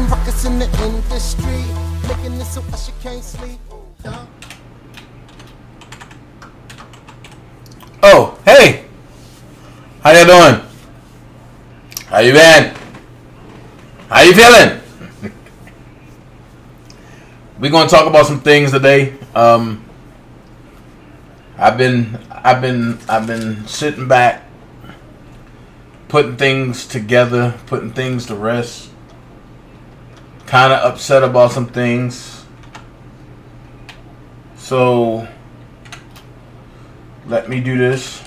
causing ruckus in the industry, making this so Usher can't sleep. Oh, hey! How you doing? How you been? How you feeling? We're gonna talk about some things today. I've been sitting back, putting things together, putting things to rest. Kind of upset about some things. So let me do this.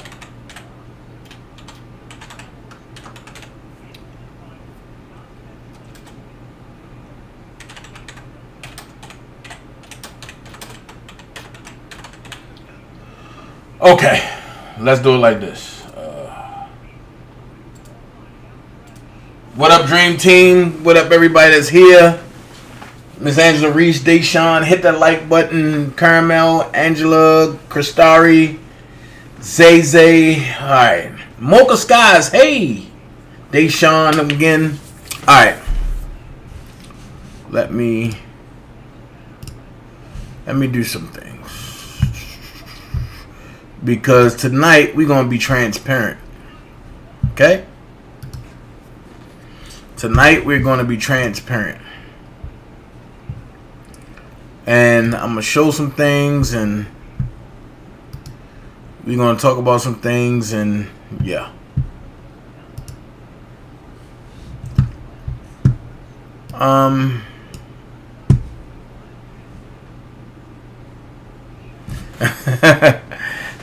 Okay, let's do it like this. What up, Dream Team? What up, everybody that's here? Miss Angela Reese, Deshawn, hit that like button. Caramel, Angela, Christari, Zay. All right, Mocha Skies. Hey, Deshawn again. All right, let me do some things. Because tonight we're going to be transparent. Okay? Tonight we're going to be transparent. And I'm going to show some things and we're going to talk about some things and yeah.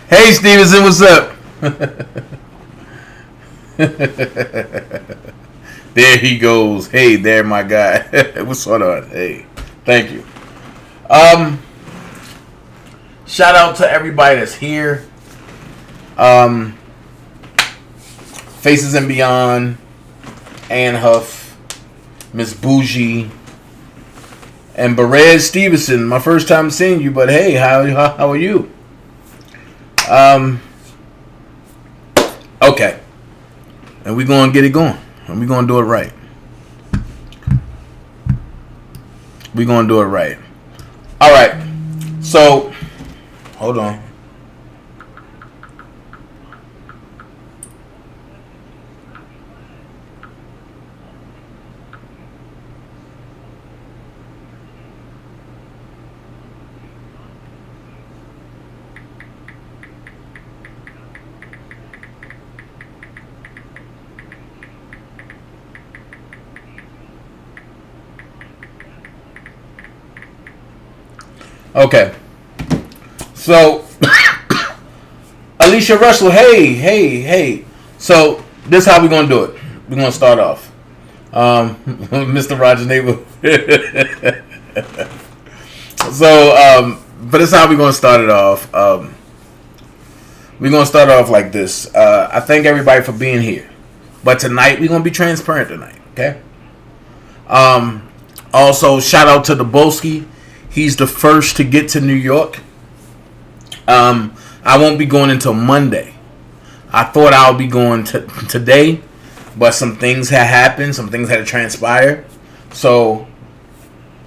Hey Stevenson, what's up? There he goes. Hey there, my guy. What's going on? Hey, thank you. Shout out to everybody that's here. Faces and Beyond, Ann Huff, Miss Bougie, and Berez Stevenson. My first time seeing you, but hey, how are you? Okay. And we're going to get it going. And we're going to do it right. We're going to do it right. All right. So, hold on. Okay. So, Alicia Russell, hey. So, this is how we're going to do it. We're going to start off. Mr. Rogers' neighbor. So, but this is how we're going to start it off. We're going to start off like this. I thank everybody for being here. But tonight, we're going to be transparent tonight, okay? Also, shout out to the Boski. He's the first to get to New York. I won't be going until Monday. I thought I would be going today, but some things had happened. Some things had to transpire. So,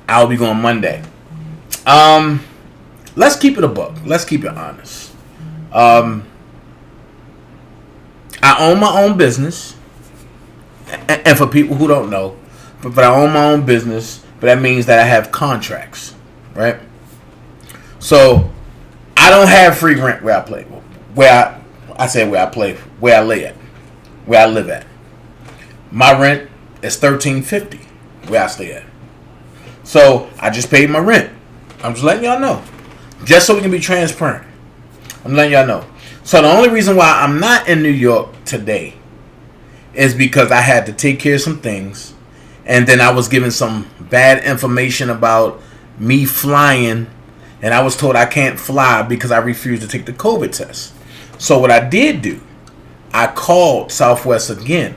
I'll be going Monday. Let's keep it a buck. Let's keep it honest. I own my own business. And for people who don't know, but I own my own business, but that means that I have contracts. Right, so I don't have free rent where I play. Where I live at. My rent is $13.50 where I stay at. So I just paid my rent. I'm just letting y'all know, just so we can be transparent. I'm letting y'all know. So the only reason why I'm not in New York today is because I had to take care of some things, and then I was given some bad information about me flying, and I was told I can't fly because I refused to take the COVID test. So what I did do, I called Southwest again,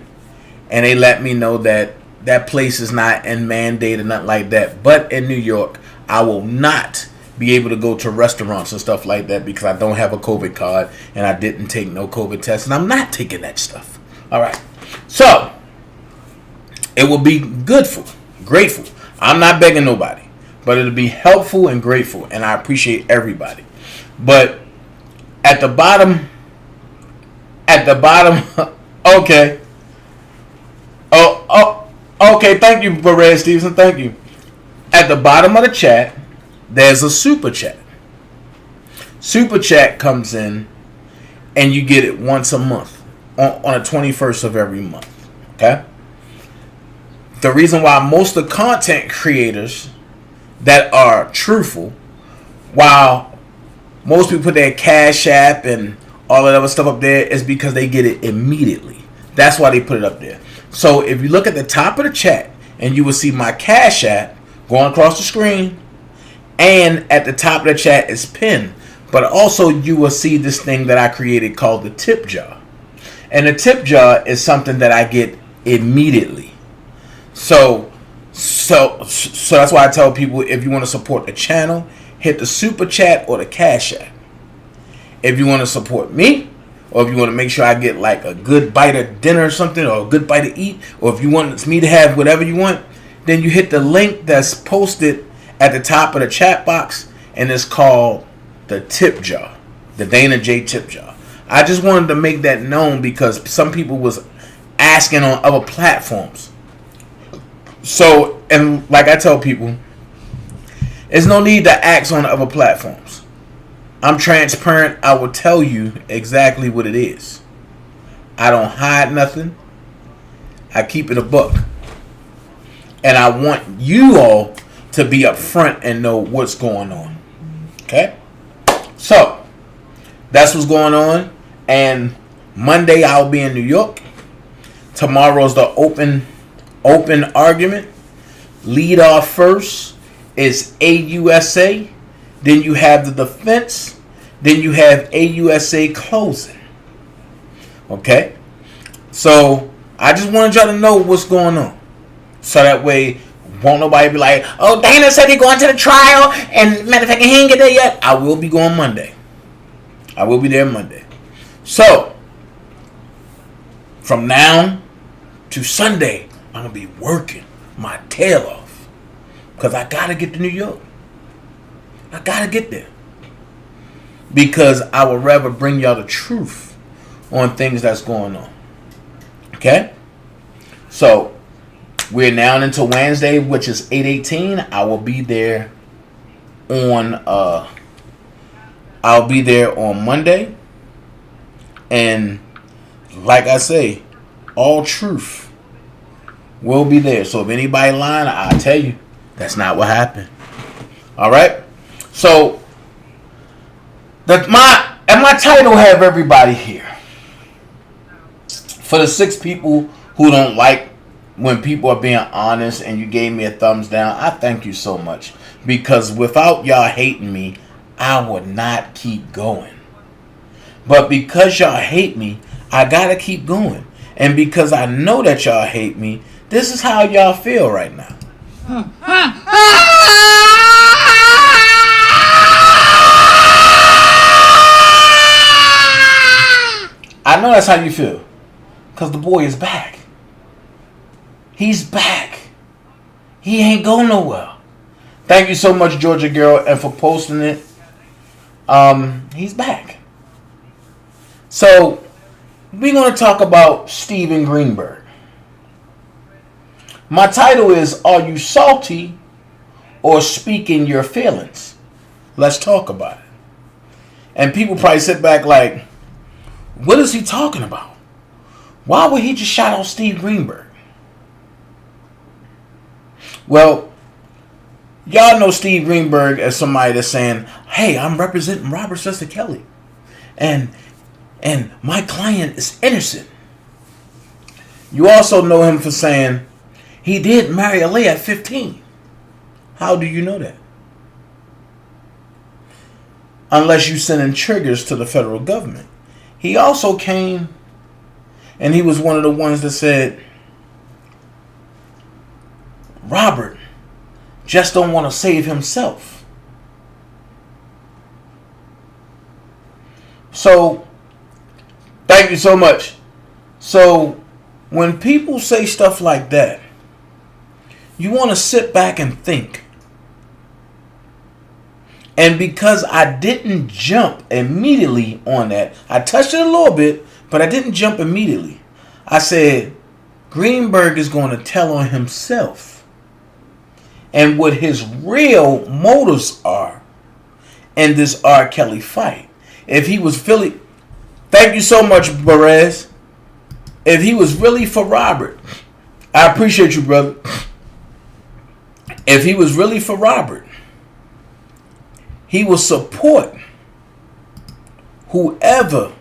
and they let me know that that place is not in mandate or nothing like that. But in New York, I will not be able to go to restaurants and stuff like that because I don't have a COVID card and I didn't take no COVID test, and I'm not taking that stuff. All right. So it will be good Grateful. I'm not begging nobody, but it'll be helpful and grateful, and I appreciate everybody. But at the bottom, okay. Okay. Thank you, Red Stevenson. Thank you. At the bottom of the chat, there's a super chat. Super chat comes in, and you get it once a month on the 21st of every month. Okay. The reason why most of the content creators that are truthful, while most people put their Cash App and all that other stuff up there, is because they get it immediately. That's why they put it up there. So if you look at the top of the chat, and you will see my Cash App going across the screen, and at the top of the chat is pinned. But also you will see this thing that I created called the tip jar. And the tip jar is something that I get immediately. So that's why I tell people, if you want to support the channel, hit the super chat or the Cash App. If you want to support me, or if you want to make sure I get like a good bite of dinner or something, or a good bite to eat, or if you want me to have whatever you want, then you hit the link that's posted at the top of the chat box, and it's called the tip jar, the DanaJay tip jar. I just wanted to make that known because some people was asking on other platforms. So, and like I tell people, there's no need to ask on other platforms. I'm transparent. I will tell you exactly what it is. I don't hide nothing. I keep it a buck. And I want you all to be upfront and know what's going on. Okay? So, that's what's going on. And Monday I'll be in New York. Tomorrow's the open argument. Lead off first is AUSA. Then you have the defense. Then you have AUSA closing. Okay? So, I just wanted y'all to know what's going on. So that way, won't nobody be like, oh, Dana said he's going to the trial, and matter of fact, he ain't get there yet. I will be going Monday. I will be there Monday. So, from now to Sunday, I'm going to be working my tail off. Because I got to get to New York. I got to get there. Because I would rather bring y'all the truth on things that's going on. Okay? So, we're now into Wednesday, which is 8/18. I will be there on Monday. And like I say, all truth will be there. So if anybody lying, I'll tell you that's not what happened. All right? So my title have everybody here. For the 6 people who don't like when people are being honest and you gave me a thumbs down, I thank you so much. Because without y'all hating me, I would not keep going. But because y'all hate me, I gotta keep going. And because I know that y'all hate me, this is how y'all feel right now. I know that's how you feel. Because the boy is back. He's back. He ain't going nowhere. Thank you so much, Georgia Girl, and for posting it. He's back. So, we're going to talk about Steven Greenberg. My title is, Are You Salty or Speaking Your Feelings? Let's talk about it. And people probably sit back like, what is he talking about? Why would he just shout out Steve Greenberg? Well, y'all know Steve Greenberg as somebody that's saying, hey, I'm representing Robert Sester Kelly. And my client is innocent. You also know him for saying he did marry a lady at 15. How do you know that? Unless you sending triggers to the federal government. He also came and he was one of the ones that said, Robert just don't want to save himself. So, thank you so much. So, when people say stuff like that, you want to sit back and think. And because I didn't jump immediately on that, I touched it a little bit, but I didn't jump immediately. I said, Greenberg is going to tell on himself and what his real motives are in this R. Kelly fight. If he was Philly, thank you so much, Perez. If he was really for Robert, I appreciate you, brother. If he was really for Robert, he will support whoever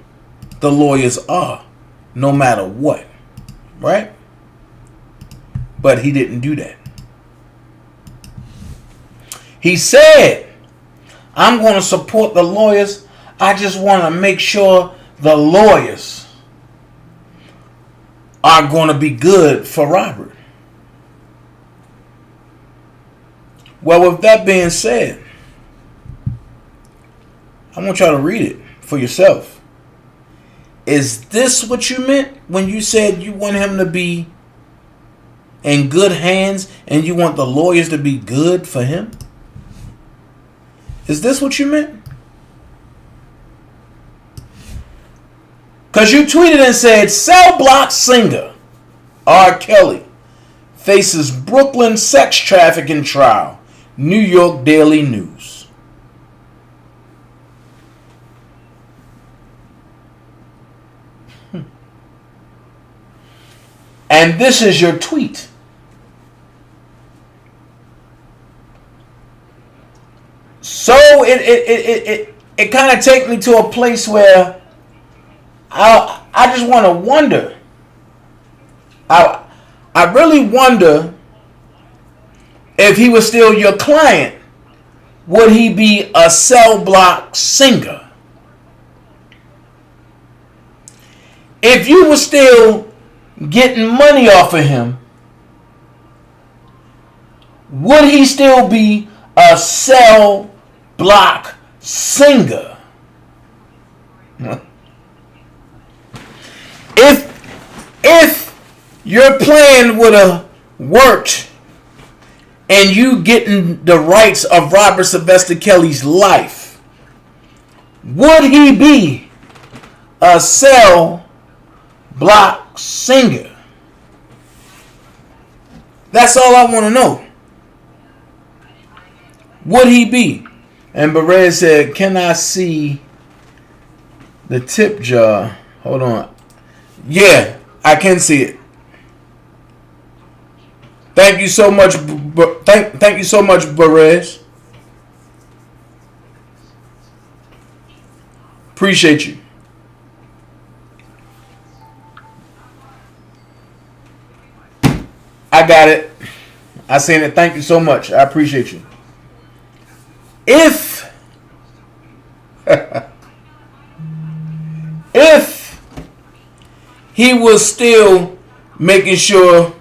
the lawyers are, no matter what. Right? But he didn't do that. He said, I'm going to support the lawyers. I just want to make sure the lawyers are going to be good for Robert. Well, with that being said, I want y'all to read it for yourself. Is this what you meant when you said you want him to be in good hands and you want the lawyers to be good for him? Is this what you meant? Because you tweeted and said, cell block singer R. Kelly faces Brooklyn sex trafficking trial. New York Daily News. And this is your tweet. So it kind of takes me to a place where I just want to wonder. I really wonder if he was still your client, would he be a cell block singer? If you were still getting money off of him, would he still be a cell block singer? If your plan would have worked and you getting the rights of Robert Sylvester Kelly's life, would he be a cell block singer? That's all I want to know. Would he be? And Perez said, can I see the tip jar? Hold on. Yeah, I can see it. Thank you so much. Thank you so much, Perez. Appreciate you. I got it. I seen it. Thank you so much. I appreciate you. If he was still making sure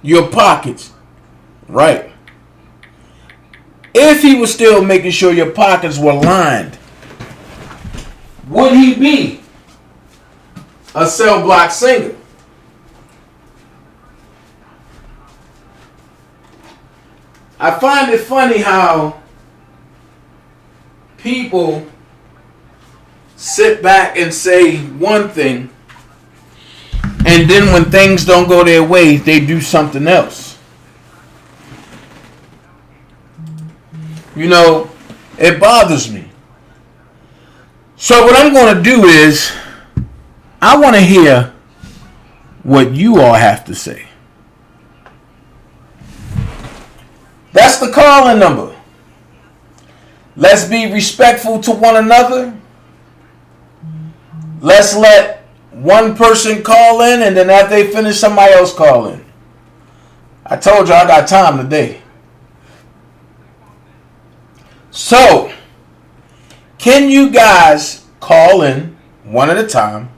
your pockets, right? If he was still making sure your pockets were lined, would he be a cell block singer? I find it funny how people sit back and say one thing, and then when things don't go their way, they do something else. You know, it bothers me. So what I'm going to do is, I want to hear what you all have to say. That's the call-in number. Let's be respectful to one another. Let's let one person call in, and then after they finish, somebody else call in. I told you I got time today. So, can you guys call in one at a time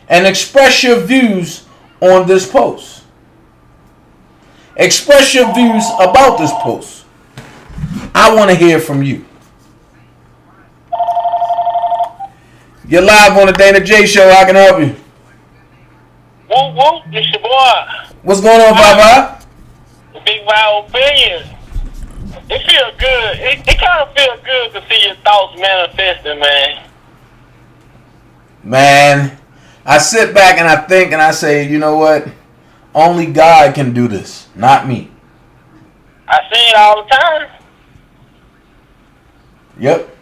and express your views on this post? Express your views about this post. I want to hear from you. You're live on the DanaJay show. I can help you. Whoop, whoop. It's your boy. What's going on, Baba? Big me, my opinion, it feels good. It kind of feels good to see your thoughts manifesting, man. Man, I sit back and I think and I say, you know what? Only God can do this, not me. I see it all the time. Yep.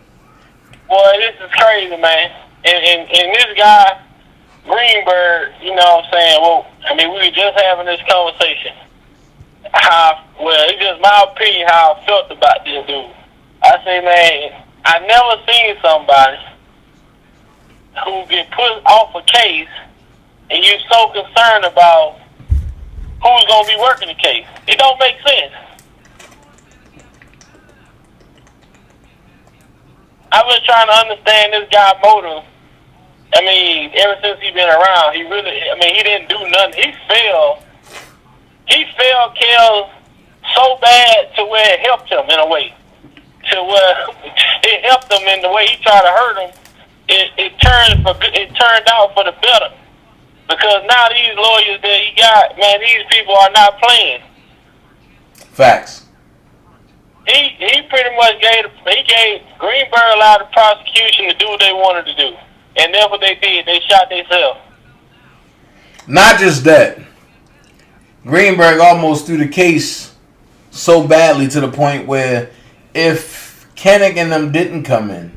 Boy, this is crazy, man. And this guy, Greenberg, you know what I'm saying? Well, I mean, we were just having this conversation. It's just my opinion how I felt about this dude. I say, man, I never seen somebody who get put off a case and you're so concerned about who's going to be working the case. It don't make sense. I've been trying to understand this guy's motive. I mean, ever since he's been around, he didn't do nothing. He failed Kel so bad to where it helped him in a way. To where it helped him in the way he tried to hurt him. It turned out for the better. Because now these lawyers that he got, man, these people are not playing. Facts. He pretty much gave Greenberg allowed the prosecution to do what they wanted to do. And that's what they did. They shot themselves. Not just that. Greenberg almost threw the case so badly to the point where if Kennick and them didn't come in,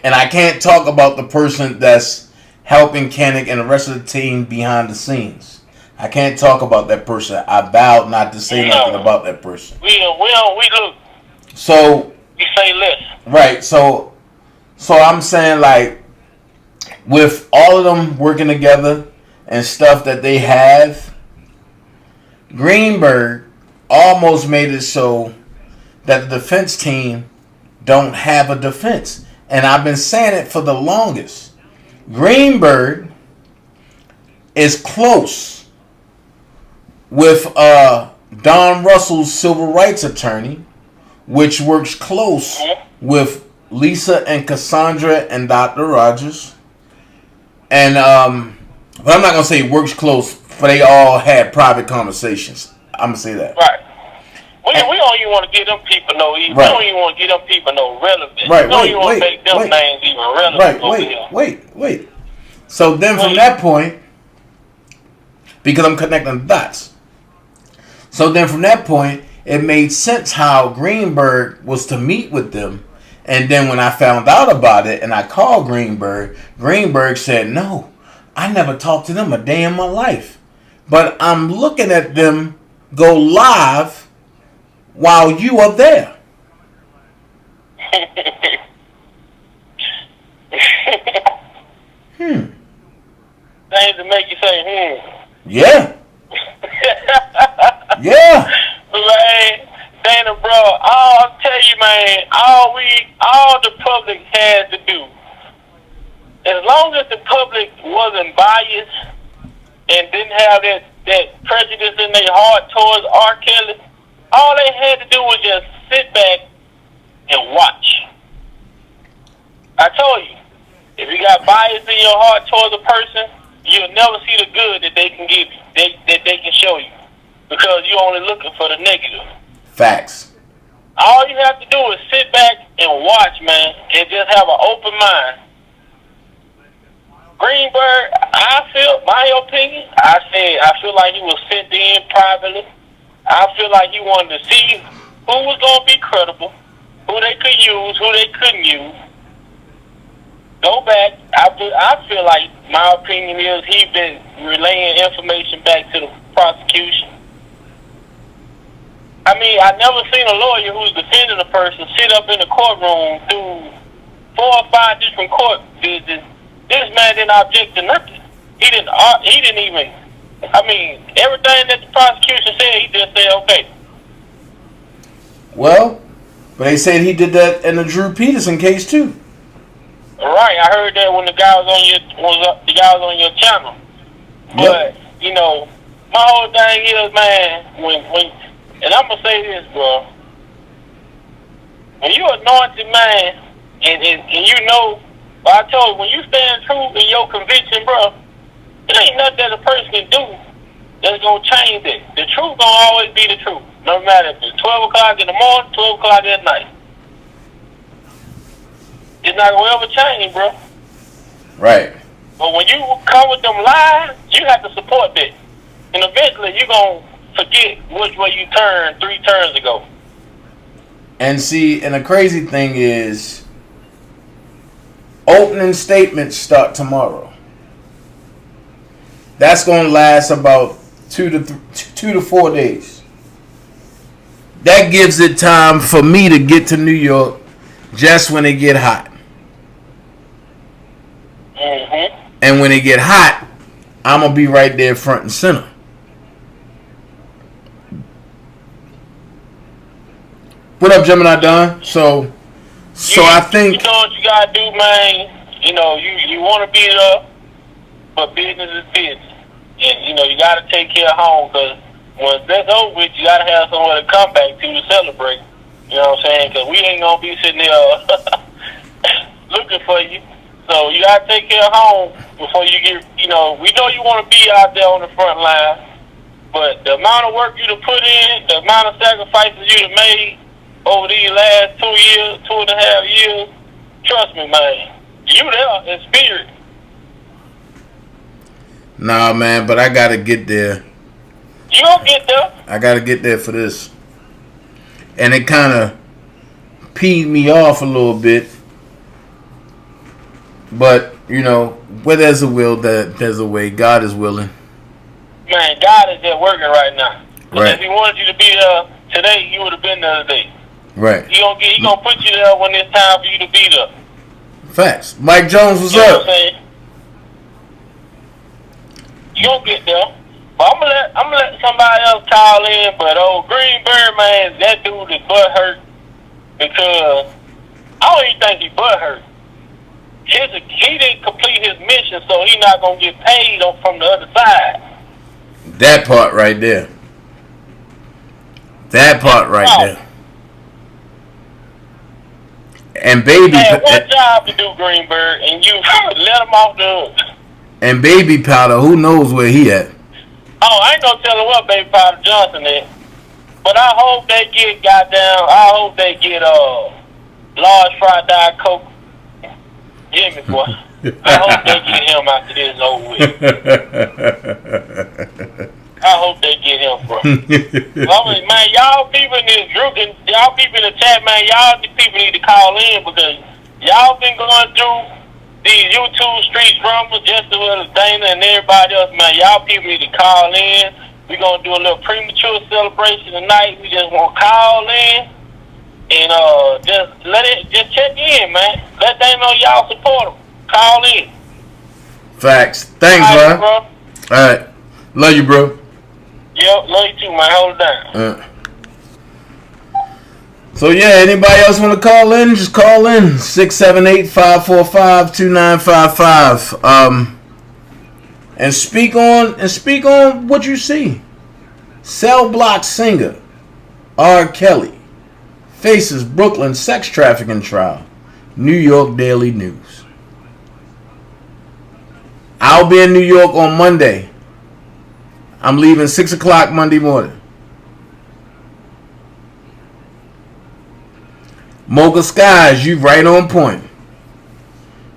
and I can't talk about the person that's helping Kennick and the rest of the team behind the scenes. I can't talk about that person. I vowed not to say nothing about that person. We look. So we say less. Right. So I'm saying, like, with all of them working together and stuff that they have, Greenberg almost made it so that the defense team don't have a defense. And I've been saying it for the longest. Greenberg is close with Don Russell's civil rights attorney, which works close with Lisa and Cassandra and Dr. Rogers. And but I'm not gonna say works close, but they all had private conversations. I'm gonna say that. Right. We don't even want to give them people no. We don't even want to give them people no relevance. Right. We don't even want to make them names even relevant. Right. Wait. So then from that point, because I'm connecting the dots. So then from that point, it made sense how Greenberg was to meet with them. And then when I found out about it and I called Greenberg, Greenberg said, no, I never talked to them a day in my life. But I'm looking at them go live while you are there. Things to make you say, Yeah. Yeah. Man, Dana, bro, I'll tell you, man, all the public had to do, as long as the public wasn't biased and didn't have that prejudice in their heart towards R. Kelly, all they had to do was just sit back and watch. I told you, if you got bias in your heart towards a person, you'll never see the good that they can give you, that they can show you, because you're only looking for the negative. Facts. All you have to do is sit back and watch, man, and just have an open mind. Greenberg, my opinion, I feel like he was sent in privately. I feel like he wanted to see who was going to be credible, who they could use, who they couldn't use. Go back. I feel like my opinion is he's been relaying information back to the prosecution. I mean, I never seen a lawyer who's defending a person sit up in the courtroom through 4 or 5 different court visits. This man didn't object to nothing. He didn't even. I mean, everything that the prosecution said, he just said okay. Well, but they said he did that in the Drew Peterson case too. Right, I heard that when the guy was on your channel. But you know, my whole thing is, man, when and I'm gonna say this, bro. When you anointed, man, and you know, I told you, when you stand true in your conviction, bro, it ain't nothing that a person can do that's gonna change it. The truth gonna always be the truth, no matter if it's 12 o'clock in the morning, 12 o'clock at night. It's not gonna ever change, bro. Right. But when you come with them lies, you have to support that, and eventually you gonna forget which way you turned 3 turns ago. And see, and the crazy thing is, opening statements start tomorrow. That's gonna last about 2 to 4 days. That gives it time for me to get to New York just when it get hot. Mm-hmm. And when it get hot, I'm gonna be right there front and center. What up, Gemini Don? So I think, you know what you gotta do, man. You know, you want to be there, but business is business, and you know you gotta take care of home, because when that's over with, you gotta have somewhere to come back to celebrate. You know what I'm saying? Because we ain't gonna be sitting there looking for you. So you gotta take care of home before you get. You know, we know you want to be out there on the front line, but the amount of work you to put in, the amount of sacrifices you have made over these last 2 years, 2.5 years, trust me, man, you there in spirit. nah, man, but I gotta get there. You gonna get there. I gotta get there for this. And it kind of peed me off a little bit. But, you know, where there's a will, there's a way. God is willing. Man, God is there working right now. Right. If He wanted you to be there today, you would have been there today. Right. He gonna put you there when it's time for you to be there. Facts. Mike Jones, what's You know up? what I'm saying? You gonna get there. But I'm gonna let somebody else call in. But old Greenberg, man, that dude is butt hurt because I don't even think he butt hurt. He didn't complete his mission, so he's not gonna get paid from the other side. That part right there. That part right there. And baby, He had one job to do, Greenberg, and you let him off the hook. And baby powder, who knows where he at? Oh, I ain't gonna tell him what Baby Powder Johnson is, but I hope they get large fried diet Coke. Jimmy, boy. I hope they get him after this over with. I hope they get him, bro. Man, y'all people in this group, and y'all people in the chat, man, y'all people need to call in because y'all been going through these YouTube street rumbles just as well as Dana and everybody else, man. Y'all people need to call in. We're going to do a little premature celebration tonight. We just want to call in and just check in, man. Let Dana know y'all support him. Call in. Facts. Thanks, All right, bro. All right. Love you, bro. Yep, love you too, man. Hold it down. So yeah, anybody else want to call in? Just call in 678-545-2955. And speak on what you see. Cell block singer R. Kelly faces Brooklyn sex trafficking trial. New York Daily News. I'll be in New York on Monday. I'm leaving 6 o'clock Monday morning. Mocha Skies, you right on point.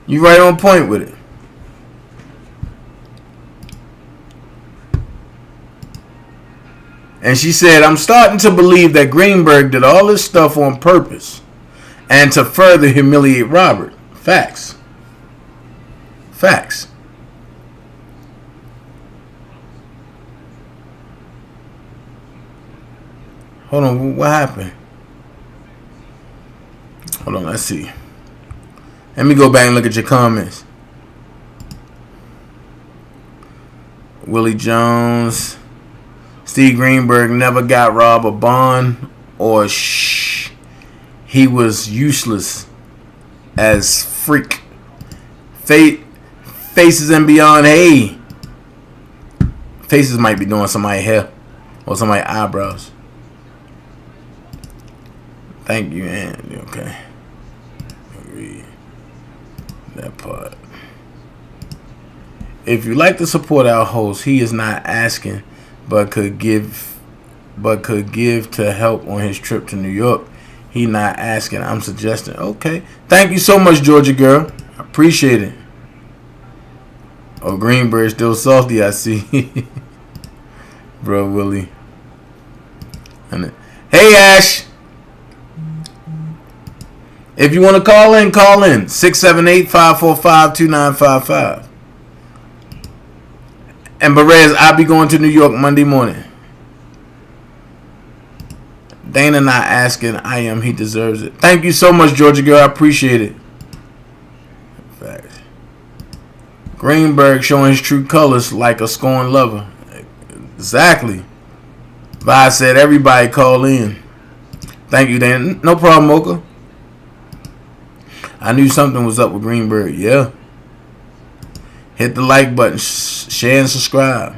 You right on point with it. And she said, I'm starting to believe that Greenberg did all this stuff on purpose and to further humiliate Robert. Facts. Facts. Hold on, what happened? Hold on, let's see. Let me go back and look at your comments. Willie Jones. Steve Greenberg never got robbed a bond or he was useless as freak. Faces and beyond. Hey. Faces might be doing somebody's hair or somebody's eyebrows. Thank you, Andy. Okay. Read that part. If you like to support our host, he is not asking but could give to help on his trip to New York. He not asking, I'm suggesting. Okay. Thank you so much, Georgia girl. I appreciate it. Oh, Greenberg still salty, I see. Bro, Willie. Hey, Ash. If you want to call in, call in. 678-545-2955. And Perez, I'll be going to New York Monday morning. Dana not asking, I am. He deserves it. Thank you so much, Georgia girl. I appreciate it. Facts. Greenberg showing his true colors like a scorned lover. Exactly. Vi said everybody call in. Thank you, Dana. No problem, Mocha. I knew something was up with Greenberg. Yeah. Hit the like button. Share and subscribe.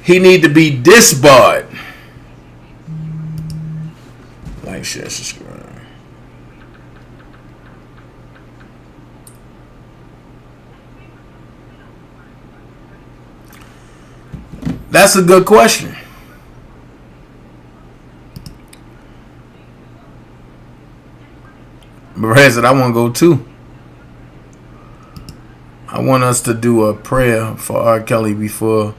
He need to be disbarred. Like, share, subscribe. That's a good question. Perez said, I want to go too. I want us to do a prayer for R. Kelly before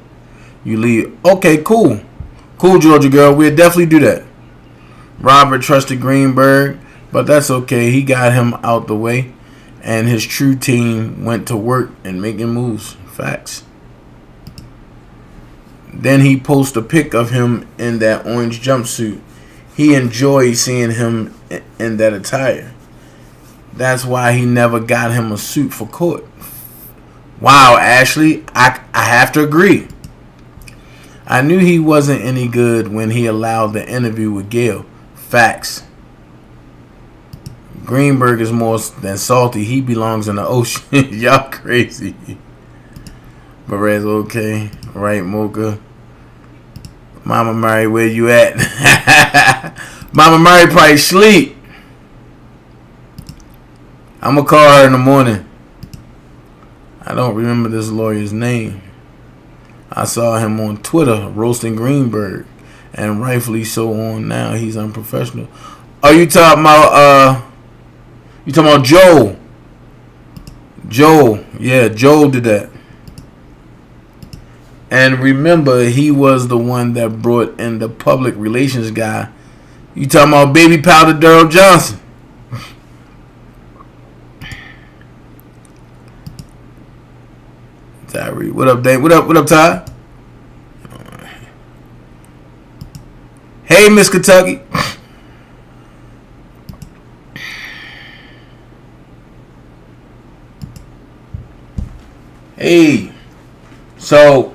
you leave. Okay, cool. Cool, Georgia girl. We'll definitely do that. Robert trusted Greenberg, but that's okay. He got him out the way, and his true team went to work and making moves. Facts. Then he posted a pic of him in that orange jumpsuit. He enjoyed seeing him in that attire. That's why he never got him a suit for court. Wow, Ashley, I have to agree. I knew he wasn't any good when he allowed the interview with Gail. Facts. Greenberg is more than salty. He belongs in the ocean. Y'all crazy. Perez, okay. Right, Mocha. Mama Mary, where you at? Mama Mary probably sleep. I'm going to call her in the morning. I don't remember this lawyer's name. I saw him on Twitter roasting Greenberg, and rightfully so on now. He's unprofessional. Are you talking about Joe? Joe. Yeah, Joe did that. And remember, he was the one that brought in the public relations guy. You talking about baby powder Daryl Johnson. Tyree. What up, Dave? What up, Ty? Hey, Miss Kentucky. Hey. So,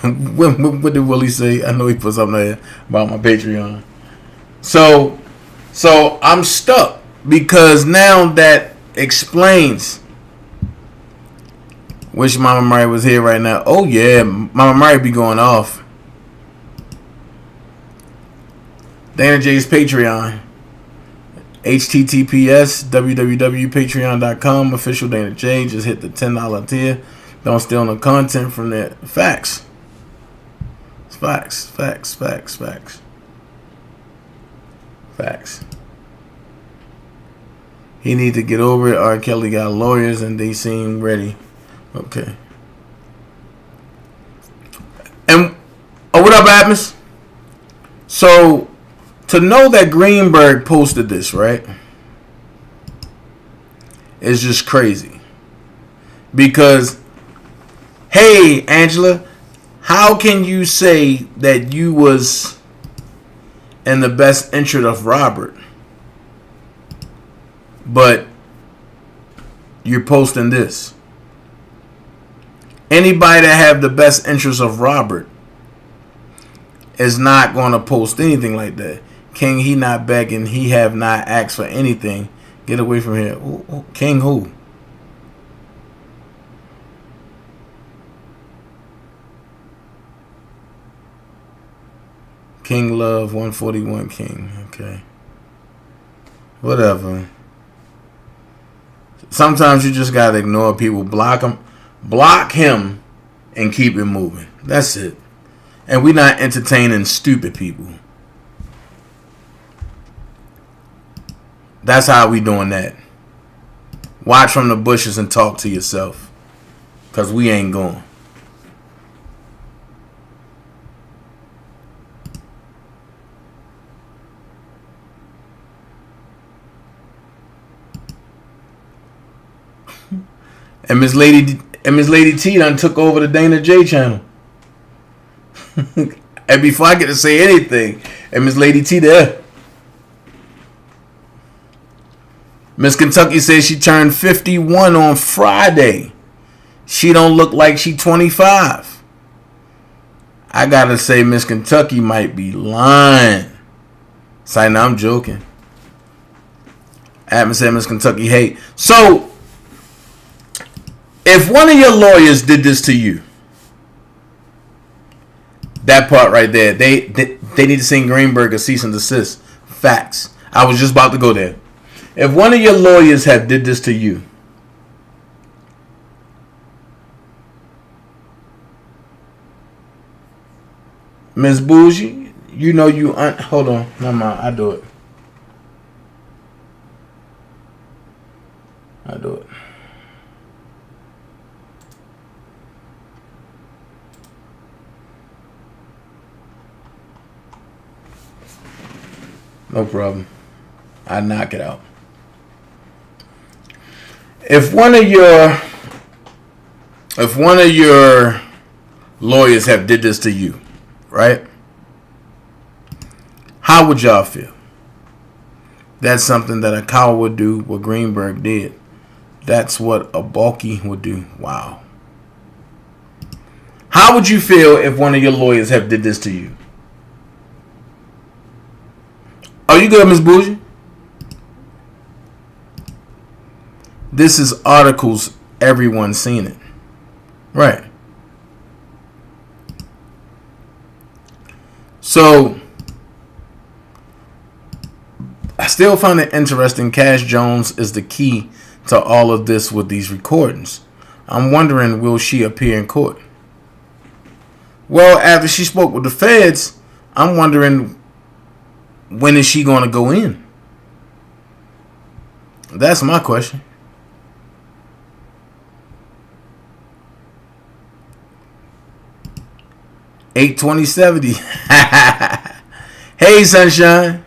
what did Willie say? I know he put something there about my Patreon. So I'm stuck because now that explains. Wish Mama Murray was here right now. Oh yeah, Mama Murray be going off. DanaJay's Patreon. HTTPS www.patreon.com official DanaJay. Just hit the $10 tier. Don't steal no content from there. Facts. Facts. He need to get over it. R. Kelly got lawyers and they seem ready. Okay. And what up, Atmos? So to know that Greenberg posted this, right, is just crazy. Because, hey, Angela, how can you say that you was in the best interest of Robert, but you're posting this? Anybody that have the best interest of Robert is not going to post anything like that. King, he not begging. He have not asked for anything. Get away from here. King who? King Love 141 King. Okay. Whatever. Sometimes you just got to ignore people. Block them. Block him and keep it moving. That's it. And we're not entertaining stupid people. That's how we doing that. Watch from the bushes and talk to yourself. Because we ain't going. And Miss Lady T done took over the DanaJay channel. And before I get to say anything, and Miss Lady T there. Miss Kentucky says she turned 51 on Friday. She don't look like she 25. I gotta say Miss Kentucky might be lying. Say, no, I'm joking. Admin said Miss Kentucky hate. So, if one of your lawyers did this to you, that part right there, they need to send Greenberg a cease and desist. Facts. I was just about to go there. If one of your lawyers have did this to you, Miss Bougie, you know you hold on, never mind, I do it. No problem. I knock it out. If one of your lawyers have did this to you, right? How would y'all feel? That's something that a cow would do, what Greenberg did. That's what a bulky would do. Wow. How would you feel if one of your lawyers have did this to you? Are you good, Miss Bougie? This is articles, everyone's seen it. Right. So, I still find it interesting. Cash Jones is the key to all of this with these recordings. I'm wondering, will she appear in court? Well, after she spoke with the feds, I'm wondering, when is she going to go in? That's my question. $820.70. Hey, sunshine.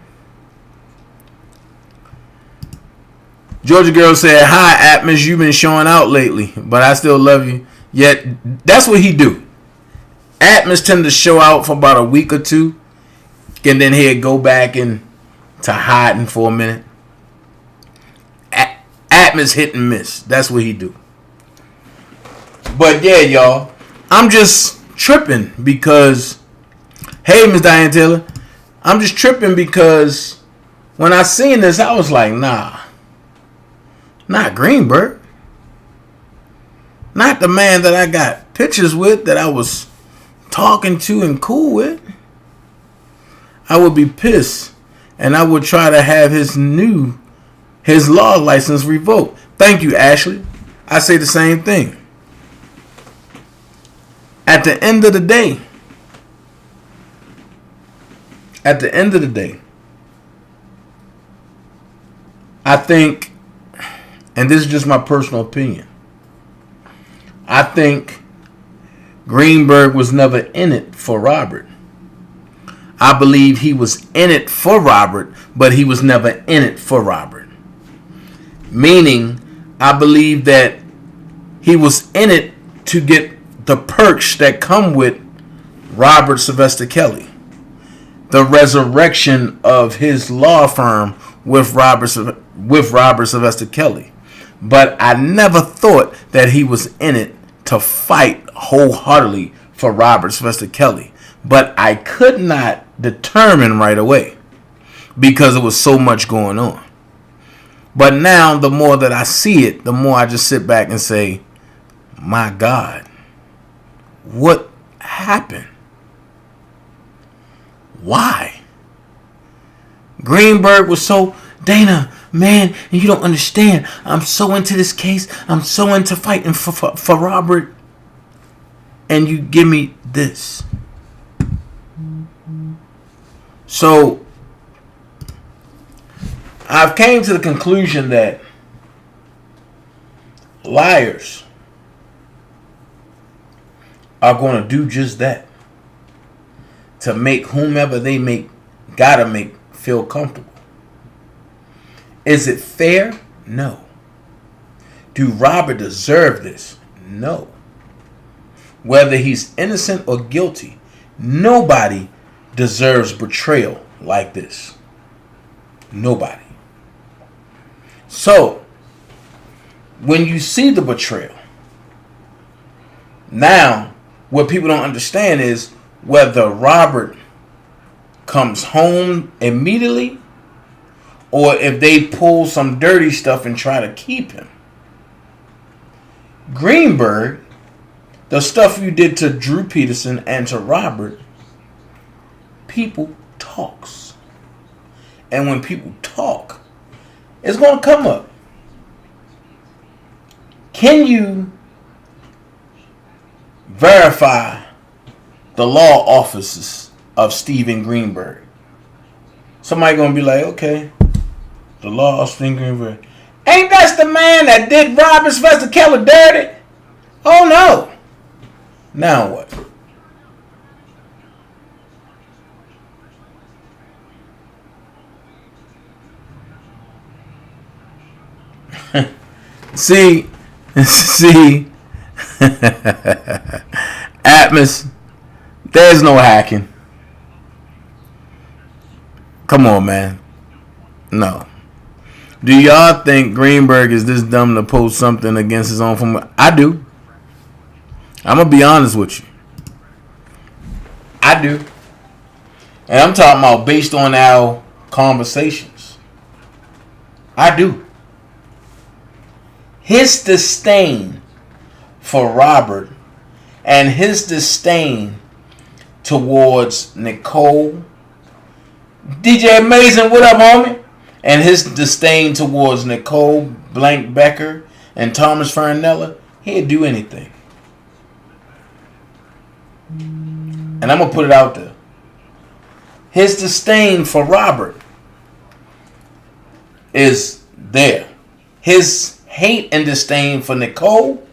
Georgia girl said, "Hi, Atmos. You've been showing out lately, but I still love you." Yet that's what he do. Atmos tend to show out for about a week or two, and then he'd go back to hiding for a minute. Atmos hit and miss. That's what he do. But yeah, y'all, I'm just tripping because, hey, Miss Diane Taylor, I'm just tripping because when I seen this, I was like, nah, not Greenberg, not the man that I got pictures with, that I was talking to and cool with. I would be pissed, and I would try to have his law license revoked. Thank you, Ashley. I say the same thing. At the end of the day, I think, and this is just my personal opinion, I think Greenberg was never in it for Robert. I believe he was in it for Robert, but he was never in it for Robert. Meaning, I believe that he was in it to get the perks that come with Robert Sylvester Kelly. The resurrection of his law firm with Robert Sylvester Kelly. But I never thought that he was in it to fight wholeheartedly for Robert Sylvester Kelly. But I could not determine right away because there was so much going on. But now, the more that I see it, the more I just sit back and say, my God, what happened? Why? Greenberg was so, Dana, man, you don't understand. I'm so into this case. I'm so into fighting for Robert. and you give me this. So I've came to the conclusion that liars are going to do just that, to make whomever they gotta make feel comfortable. Is it fair? No. Do Robert deserve this? No. Whether he's innocent or guilty, nobody deserves betrayal like this. Nobody. So, when you see the betrayal, now, what people don't understand is whether Robert comes home immediately or if they pull some dirty stuff and try to keep him. Greenberg, the stuff you did to Drew Peterson and to Robert, people talks. And when people talk, it's going to come up. Can you verify the law offices of Stephen Greenberg? Somebody going to be like, okay, the law of Stephen Greenberg. Ain't that the man that did Robert Sylvester Keller dirty? Oh no. Now what? See, Atmos, there's no hacking. Come on, man. No. Do y'all think Greenberg is this dumb to post something against his own family? I do. I'm going to be honest with you. I do. And I'm talking about based on our conversations. I do. His disdain for Robert and his disdain towards Nicole, DJ Amazing, what up, homie? And his disdain towards Nicole Blank Becker and Thomas Fernella, he'd do anything. And I'm going to put it out there. His disdain for Robert is there. His hate and disdain for Nicole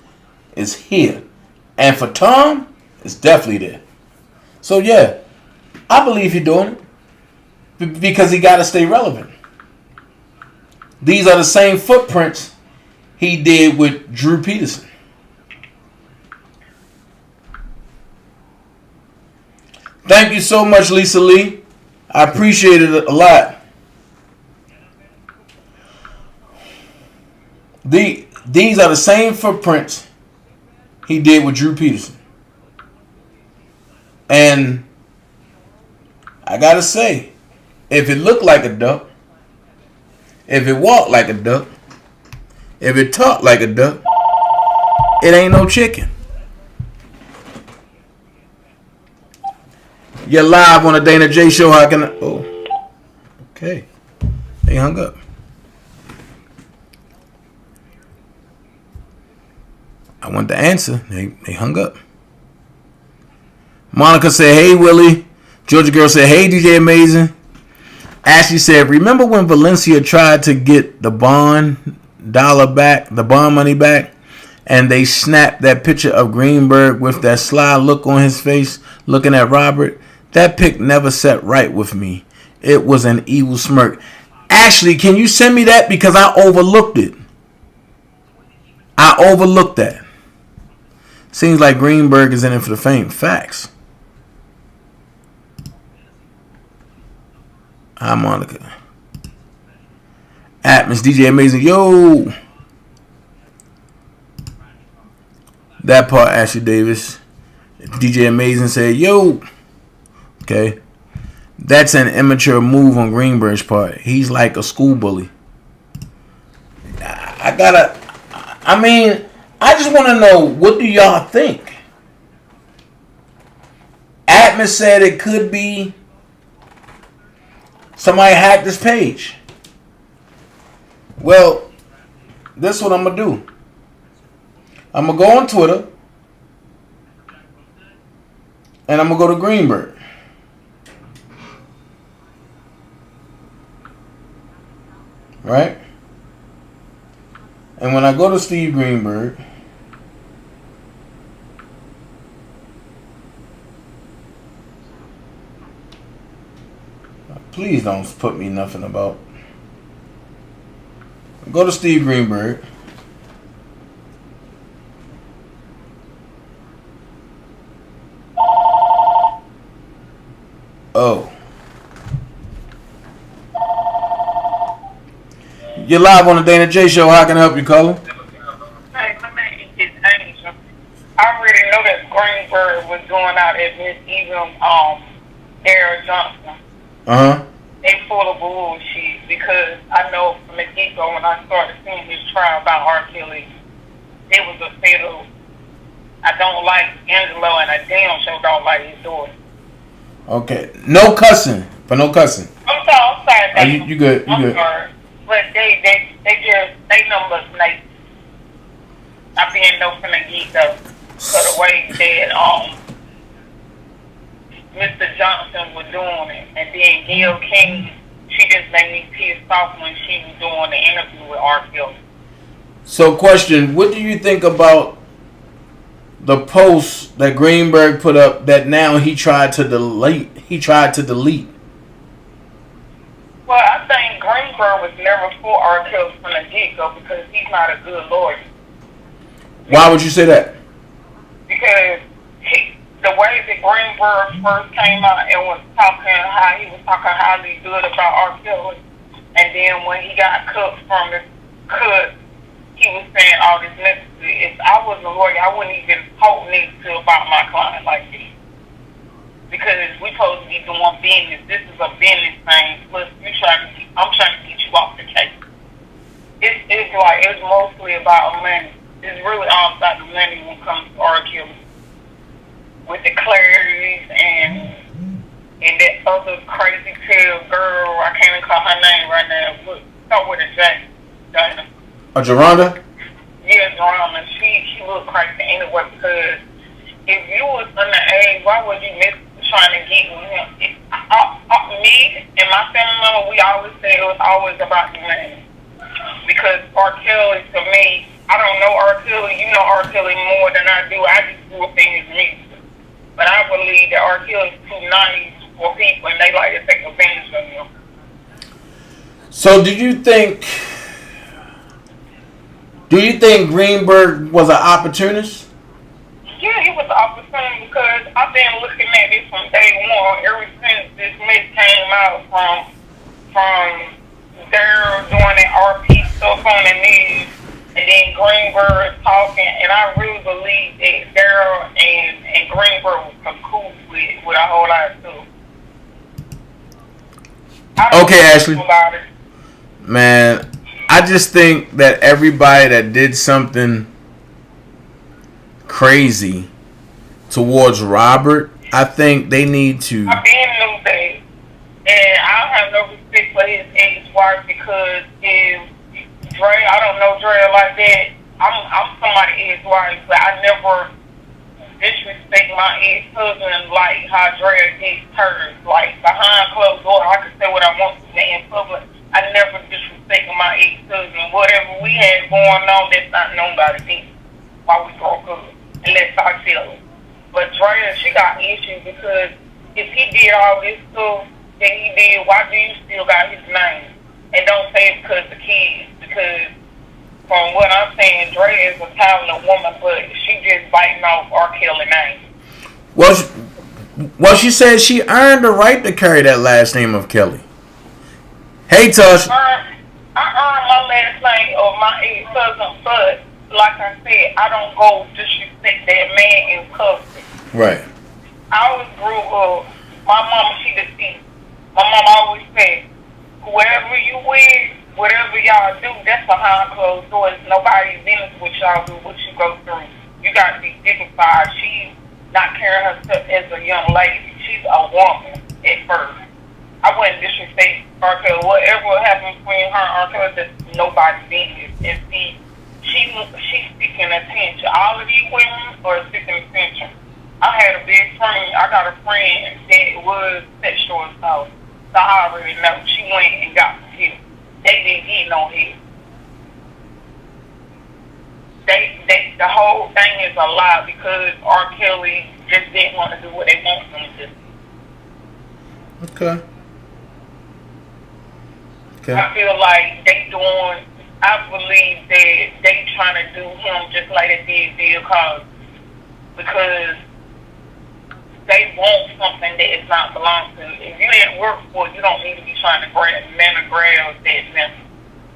is here. And for Tom, it's definitely there. So yeah, I believe he's doing it. Because he got to stay relevant. These are the same footprints he did with Drew Peterson. Thank you so much, Lisa Lee. I appreciate it a lot. These are the same footprints he did with Drew Peterson. And I gotta say, if it looked like a duck, if it walked like a duck, if it talked like a duck, it ain't no chicken. You're live on the DanaJay show. How can I? Oh, okay. They hung up. I want the answer. They hung up. Monica said, hey, Willie. Georgia Girl said, hey, DJ Amazing. Ashley said, remember when Valencia tried to get the bond money back, and they snapped that picture of Greenberg with that sly look on his face, looking at Robert? That pic never sat right with me. It was an evil smirk. Ashley, can you send me that? Because I overlooked it. I overlooked that. Seems like Greenberg is in it for the fame. Facts. Hi, Monica. Atmos, DJ Amazing. Yo. That part, Ashley Davis. DJ Amazing said, yo. Okay. That's an immature move on Greenberg's part. He's like a school bully. I just want to know, what do y'all think? Atmos said it could be somebody hacked this page. Well, this is what I'm going to do. I'm going to go on Twitter. and I'm gonna go to Greenberg. Right? And when I go to Steve Greenberg, please don't put me nothing about. Go to Steve Greenberg. Oh. You're live on the DanaJay show. How can I help you, caller? Hey, my name is Angel. I already know that Greenberg was going out at Miss Even Daryl Johnson. Uh-huh. They full of bullshit because I know from the get-go when I started seeing his trial about R. Kelly, it was a fatal. I don't like Angelo and I damn sure don't like his daughter. Okay. No cussing. For no cussing. I'm sorry. You good. You I'm good. sorry. But they number snakes. I been know from the get-go. So the way that Mr. Johnson was doing it, and then Gail King, she just made me pissed off when she was doing the interview with R. Kelly. So, question: what do you think about the post that Greenberg put up that now he tried to delete? Well, I think Greenberg was never for R. Kelly from the get-go because he's not a good lawyer. Why would you say that? Because the way that Greenberg first came out and was talking how he was talking highly good about R. Kelly, and then when he got cut from the cut, he was saying all this necessary. If I was a lawyer, I wouldn't even talk negative about my client like this. Because we supposed to be doing business. This is a business thing. Plus, I'm trying to get you off the case. It's mostly about money. It's really all about the money when it comes to R. Kelly. With the clarities and that other crazy tail girl, I can't even call her name right now, but start with a J. Dana. Geronda? Yeah, Geronda. She looked crazy anyway because if you was underage, why would you miss trying to get with him? Me and my family member, we always say it was always about the money. Because R. Kelly, to me, I don't know R. Kelly. You know R. Kelly more than I do. I just grew up in his music. But I believe that R. Kelly is too nice for people, and they like to take advantage of him. So, do you think Greenberg was an opportunist? Yeah, he was an opportunity because I've been looking at this from day one. Ever since this mix came out from Daryl doing that RP stuff on the news, and then Greenberg talking, and I really believe that Daryl and Greenberg was cool with a whole lot of stuff. Okay, Ashley. Man, I just think that everybody that did something crazy towards Robert, I think they need to. I've been knew that, and I don't have no respect for his ex-wife because if Dre, I don't know Dre like that. I'm somebody's ex-wife, but I never disrespect my ex-husband like how Dre gets hers. Like behind closed doors, I can say what I want to say in public. I never disrespected my ex-husband. Whatever we had going on, that's not nobody's business. Why we broke up, unless I feel it. But Drea, she got issues because if he did all this stuff that he did, why do you still got his name? And don't say it because the kids, because from what I'm saying, Drea is a talented woman, but she just biting off R. Kelly name. Well, she said she earned the right to carry that last name of Kelly. Hey, Tush. I earned my last name of my ex-husband, but like I said, I don't go disrespect that man in public. Right. I always grew up, my mama, she deceased. My mama always said, whoever you with, whatever y'all do, that's behind closed doors. Nobody's business what y'all do, what you go through. You got to be dignified. She's not carrying herself as a young lady. She's a woman at first. I wouldn't disrespect R. Kelly. Whatever happened between her and R. Kelly, that's nobody's business. And see, she's seeking attention. All of these women are seeking attention. I had a big friend. I got a friend that was sexual assault. So I already know she went and got hit. They didn't get no hit. The whole thing is a lie because R. Kelly just didn't want to do what they want him to do. Okay. Okay. I feel like I believe that they trying to do him just like they did Bill Cosby because they want something that is not belong to. If you didn't work for it, you don't need to be trying to grab that.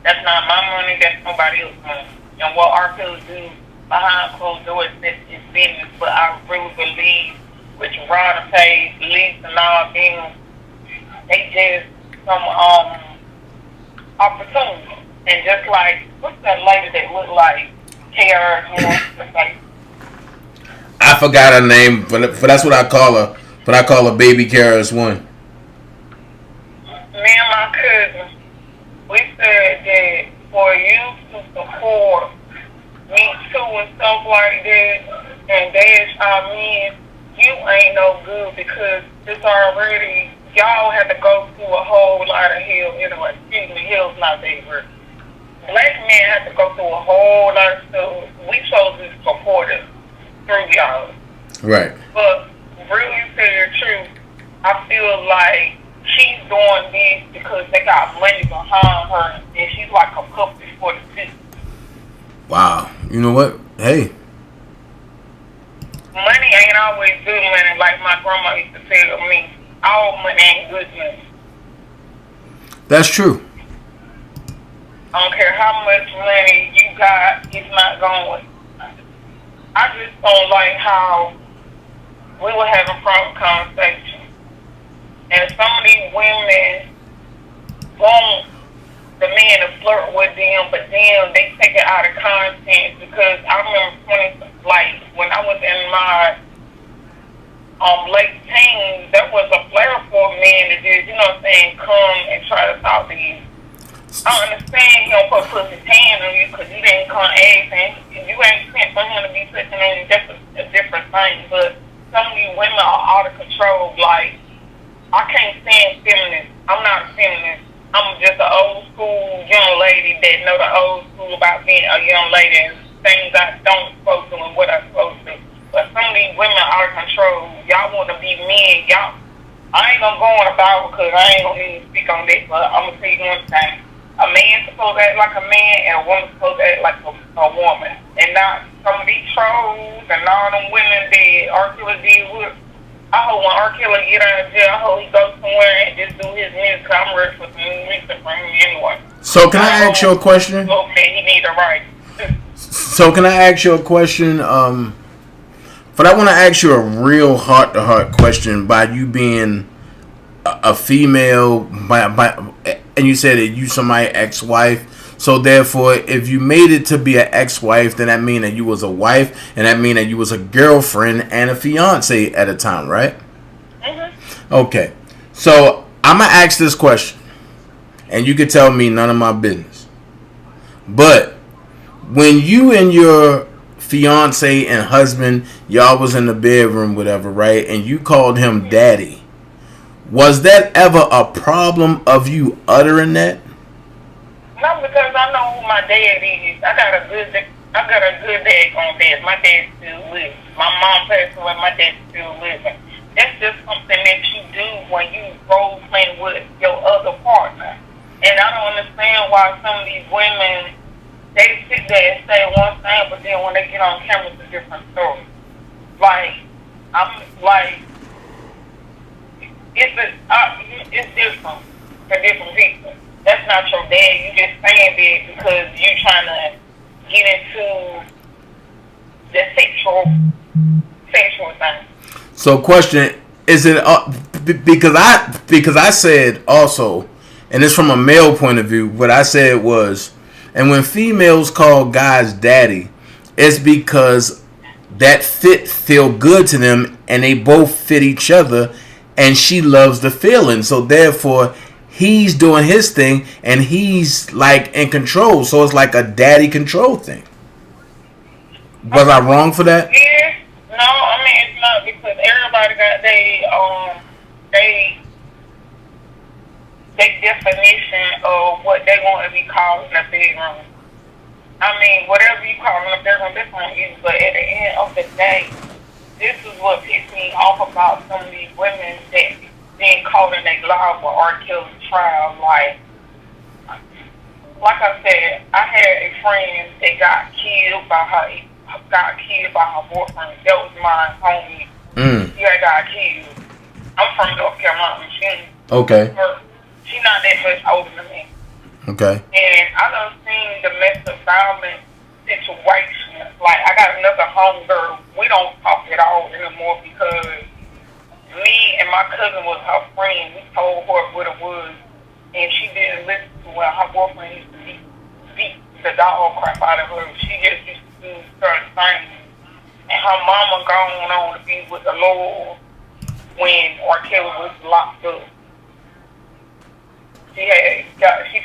That's not my money. That's somebody else's money. And what R. Kelly do behind closed doors is business. But I really believe with Ron Page, Lisa, and all them, they just some opportunity. And just like what's that lady that looked like KR? I forgot her name, but that's what I call her. But I call her Baby KRS-One. Me and my cousin, we said that for you to support Me Too and stuff like that, and bash our men, you ain't no good because it's already y'all had to go through a whole lot of hell. Anyway, excuse me, hell's not that word. Black men have to go through a whole lot of stuff. We chose to support it through y'all. Right. But really to tell you the truth, I feel like she's doing this because they got money behind her and she's like a puppet for the system. Wow. You know what? Hey. Money ain't always good money, like my grandma used to tell me. All money ain't good money. That's true. I don't care how much money you got, it's not going. I just don't like how we were having private conversation. And some of these women want the man to flirt with them, but then they take it out of context because I remember when I was in my late teens, there was a flair for a man that did, come and try to talk to you. I understand he don't put his hand on you because you didn't come asking. You ain't sent for him to be touching on you. That's a different thing. But some of these women are out of control. Like, I can't stand feminists. I'm not a feminist. I'm just an old school young lady that know the old school about being a young lady and things I don't supposed to and what I'm supposed to. But some of these women are out of control. Y'all want to be men. I ain't gonna go on about because I ain't gonna even speak on this, but I'm gonna tell you one thing. A man's supposed to act like a man and a woman's supposed to act like a woman. And not some of these trolls and all them women that R. Kelly did with. I hope when R. Kelly get out of jail, I hope he goes somewhere and just do his music. I'm ready for some new music from him anyway. So can I ask you a question? Okay, he need a right. So can I ask you a question? But I want to ask you a real heart-to-heart question by you being a female, and you said that you somebody's ex-wife. So therefore, if you made it to be an ex-wife, then that mean that you was a wife, and that mean that you was a girlfriend and a fiance at a time, right? Mm-hmm. Okay. So I'm gonna ask this question, and you can tell me none of my business. But when you and your fiance and husband, y'all was in the bedroom, whatever, right? And you called him daddy. Was that ever a problem of you uttering that? No, because I know who my dad is. I got a good dad on dad. My dad's still living. My mom passed away. My dad's still living. That's just something that you do when you role playing with your other partner. And I don't understand why some of these women, they sit there and say one thing, but then when they get on camera, it's a different story. It's different for different people. That's not your dad. You just saying that because you trying to get into the sexual thing. So, question: is it because I said also, and it's from a male point of view. What I said was, and when females call guys daddy, it's because that feel good to them, and they both fit each other, and she loves the feeling. So therefore, he's doing his thing, and he's like in control. So it's like a daddy control thing. Was I wrong for that? Yeah. No, I mean it's not because everybody got they definition of what they want to be called in the bedroom. I mean, whatever you call in the bedroom, that's on you. But at the end of the day, this is what pissed me off about some of these women that being caught in a lie with R. Kelly trial. Like I said, I had a friend that got killed by her boyfriend. That was my homie. He had got killed. I'm from North Carolina. She's not that much older than me. Okay. And I done seen domestic violence situations. Like, I got another homegirl. We don't talk at all anymore because me and my cousin was her friend. We told her what it was, and she didn't listen to when her boyfriend used to beat the dog crap out of her. She just used to do certain things. And her mama gone on to be with the Lord when R. Kelly was locked up. She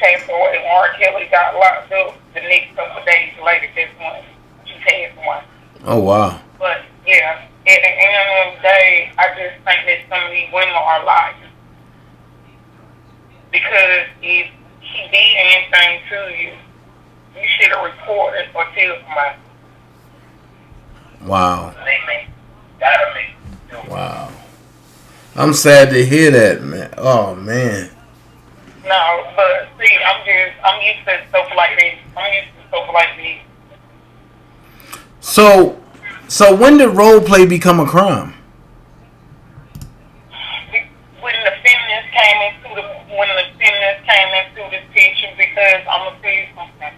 passed away when R. Kelly got locked up. The next couple of days later, this one, she passed away. Oh, wow. But, yeah, at the end of the day, I just think that some of these women are liars. Because if he did anything to you, you should have reported or tell somebody. Wow. Wow. I'm sad to hear that, man. Oh, man. No, but see, I'm used to stuff like this. So when did role play become a crime? When the feminists came into this picture, because I'm gonna tell you something.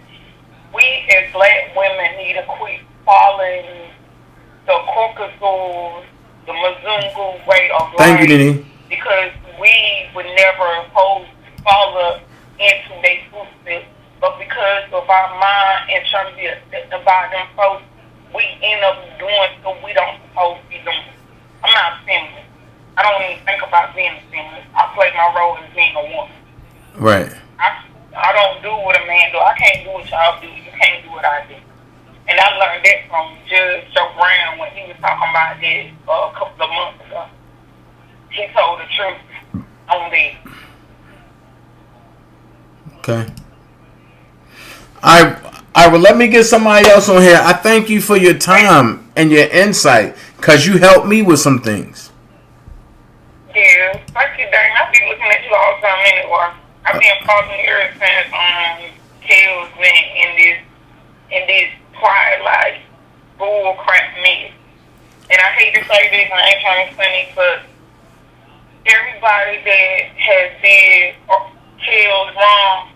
We as black women need to quit following the Caucasus, the Mzungu way of life. Thank you, Nene. Because we would never hold follow into their footsteps, but because of our mind and trying to be about them folks, we end up doing what we don't supposed to be doing. I'm not a feminist. I don't even think about being a feminist. I play my role as being a woman. Right. I don't do what a man do. I can't do what y'all do. You can't do what I do. And I learned that from Judge Joe Brown when he was talking about that a couple of months ago. He told the truth on that. Okay. Well, let me get somebody else on here. I thank you for your time and your insight, because you helped me with some things. Yeah, thank you, Dane. I've been looking at you all the time anyway. I've been following you ever since Kale's been in this twilight bull crap mess. And I hate to say this, and I ain't trying to be funny, but everybody that has been Kale's wrong,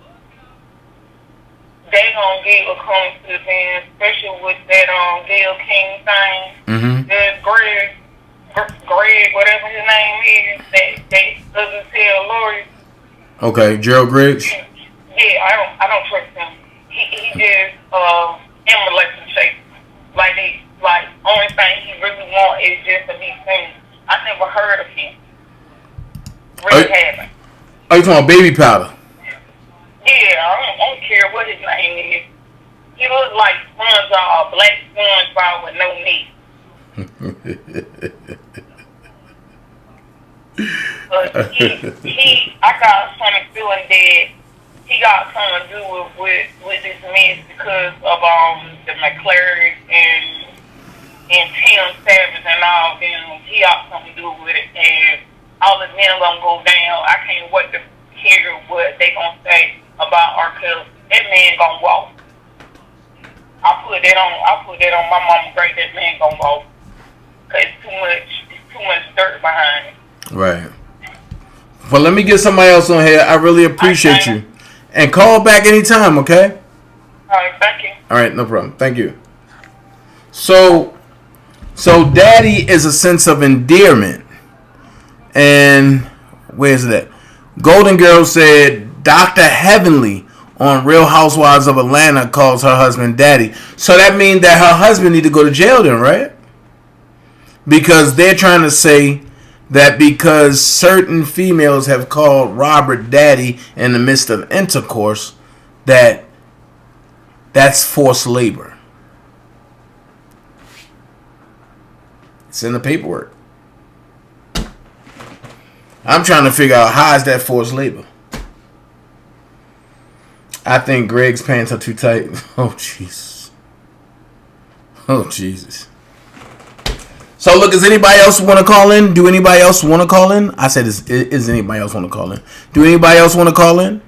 they gonna get what comes to them, especially with that Gail King thing. Mm-hmm. There's Greg, whatever his name is, that doesn't tell lawyers. Okay, Gerald Griggs. Yeah, I don't trust him. He just in relationship like only thing he really want is just to be seen. I never heard of him. Really haven't. Oh, you talking about Baby Powder? Yeah, I don't care what his name is. He looks like SpongeBob, black SpongeBob with no knee. But I got some feeling that he got something to do with this mess because of the McClary and Tim Savage and all them. He got something to do with it, and all of them gonna go down. I can't wait to hear what they gonna say about our Kelly. That man gonna walk. I put that on my mama grave. That man gonna walk. Cause it's too much dirt behind it. Right. Well, let me get somebody else on here. I really appreciate you. And call back anytime, okay? All right, thank you. All right, no problem. Thank you. So daddy is a sense of endearment. And where's it at? Golden Girl said Dr. Heavenly on Real Housewives of Atlanta calls her husband daddy. So that means that her husband need to go to jail then, right? Because they're trying to say that because certain females have called Robert daddy in the midst of intercourse, that's forced labor. It's in the paperwork. I'm trying to figure out how is that forced labor. I think Greg's pants are too tight. Oh, Jesus. Oh, Jesus. So, look, does anybody else want to call in? Do anybody else want to call in? I said, is anybody else want to call in? Do anybody else want to call in?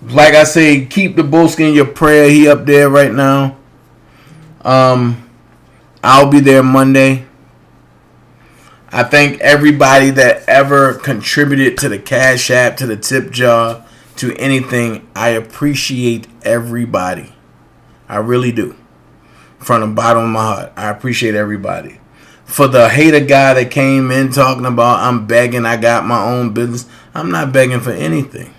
Like I say, keep the Bolski in your prayer. He up there right now. I'll be there Monday. I thank everybody that ever contributed to the Cash App, to the tip jar, to anything. I appreciate everybody. I really do. From the bottom of my heart, I appreciate everybody. For the hater guy that came in talking about I'm begging, I got my own business. I'm not begging for anything.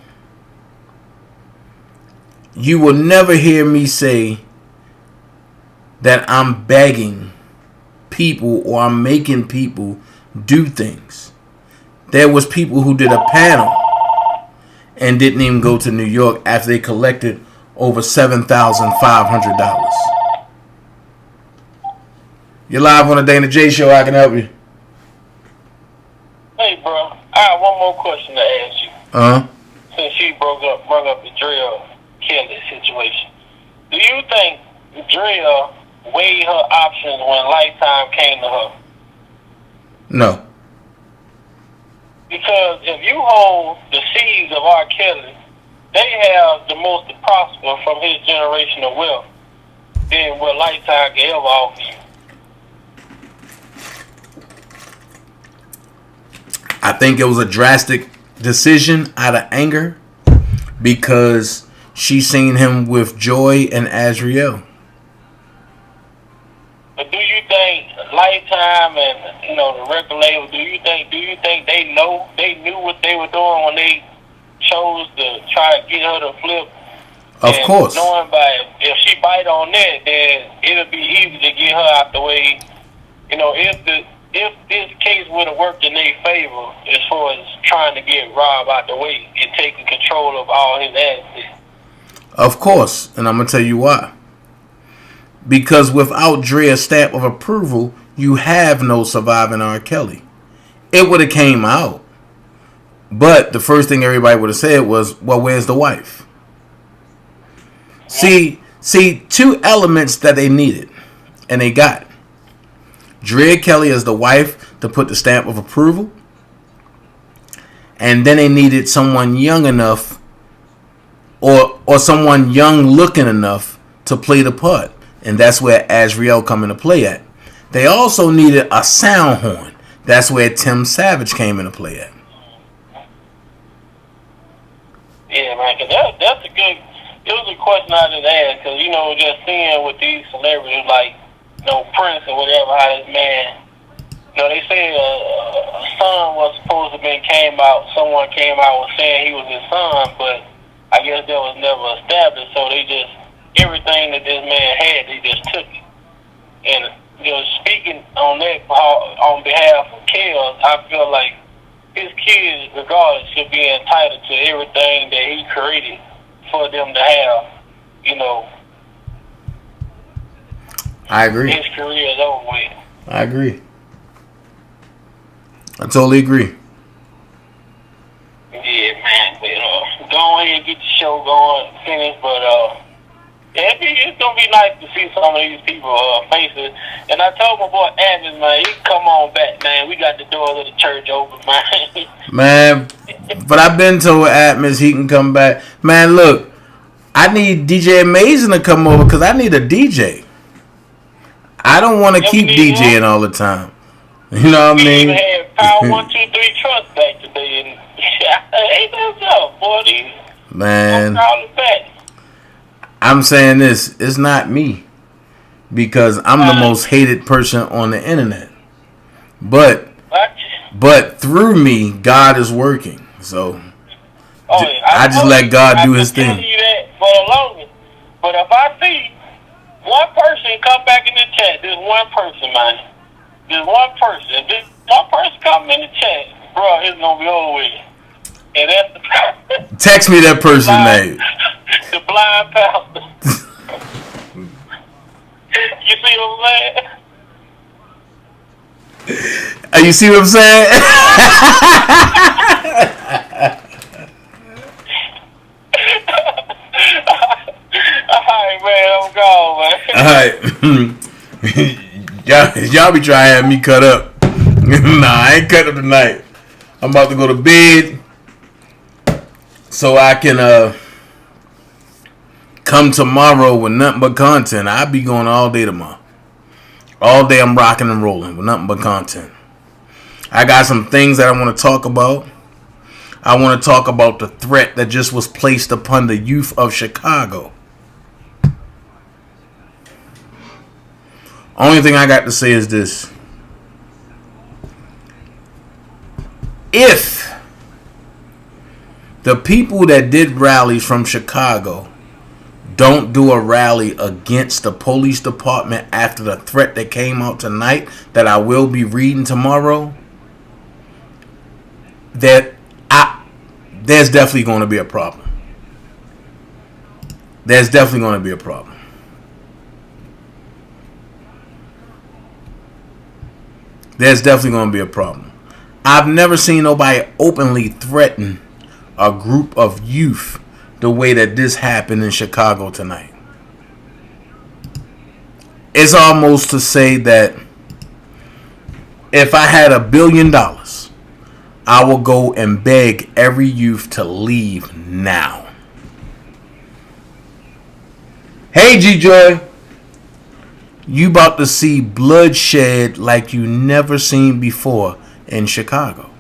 You will never hear me say that I'm begging people or I'm making people do things. There was people who did a panel and didn't even go to New York after they collected over $7,500. You're live on the DanaJay show. I can help you. Hey, bro. I have one more question to ask you. Since you brought up the drill Kelly situation, do you think Drill weighed her options when Lifetime came to her? No. Because if you hold the seeds of R. Kelly, they have the most to prosper from his generational wealth than what Lifetime can ever offer you. I think it was a drastic decision out of anger because she seen him with Joy and Azriel. But do you think Lifetime and the record label? Do you think they knew what they were doing when they chose to try to get her to flip? Of course. Knowing if she bite on that, then it'll be easy to get her out the way. If this case would have worked in their favor as far as trying to get Rob out the way and taking control of all his assets. Of course, and I'm gonna tell you why. Because without Dre's stamp of approval, you have no surviving R. Kelly. It would have came out. But the first thing everybody would have said was, well, where's the wife? See, two elements that they needed, and they got. Dre Kelly as the wife to put the stamp of approval. And then they needed someone young enough or someone young looking enough to play the part. And that's where Azriel come into play at. They also needed a sound horn. That's where Tim Savage came into play at. Yeah, man, because that's a good, it was a question I just asked, because, just seeing with these celebrities like, Prince or whatever, how this man, they say a son was supposed to someone came out saying he was his son, but I guess that was never established, so they just, everything that this man had, they just took it. And, speaking on that, on behalf of Kel, I feel like his kids, regardless, should be entitled to everything that he created for them to have, I agree. His career is over with. I agree. I totally agree. Yeah, man. But, go ahead and get the show going, finish. But it's gonna be nice to see some of these people faces. And I told my boy Adams, man, he can come on back, man. We got the doors of the church open, man. Man, but I've been told Atmos he can come back. Man, look, I need DJ Amazing to come over because I need a DJ. I don't want to keep DJing all the time. You know what I mean? We even had Power 123 Trust back today, and ain't that so, boy? Man, I'm saying this, it's not me because I'm the most hated person on the internet. But through me, God is working. So I just let God do His thing. You that for the longest, but if I see one person come back in the chat, there's one person, man. There's one person. If this one person come in the chat, bro, it's gonna be over with. And that's the text me that person's name. The blind pastor. You see what I'm saying? You see what I'm saying? Alright, man, I'm gone, man. Alright. y'all be trying to have me cut up. Nah, I ain't cut up tonight. I'm about to go to bed so I can come tomorrow with nothing but content. I'll be going all day tomorrow. All day I'm rocking and rolling with nothing but content. I got some things that I want to talk about. I want to talk about the threat that just was placed upon the youth of Chicago. Only thing I got to say is this. If the people that did rallies from Chicago don't do a rally against the police department after the threat that came out tonight that I will be reading tomorrow, there's definitely going to be a problem. There's definitely going to be a problem. There's definitely going to be a problem. I've never seen nobody openly threaten a group of youth the way that this happened in Chicago tonight. It's almost to say that if I had $1 billion, I will go and beg every youth to leave now. Hey, G-Joy. You about to see bloodshed like you never seen before in Chicago.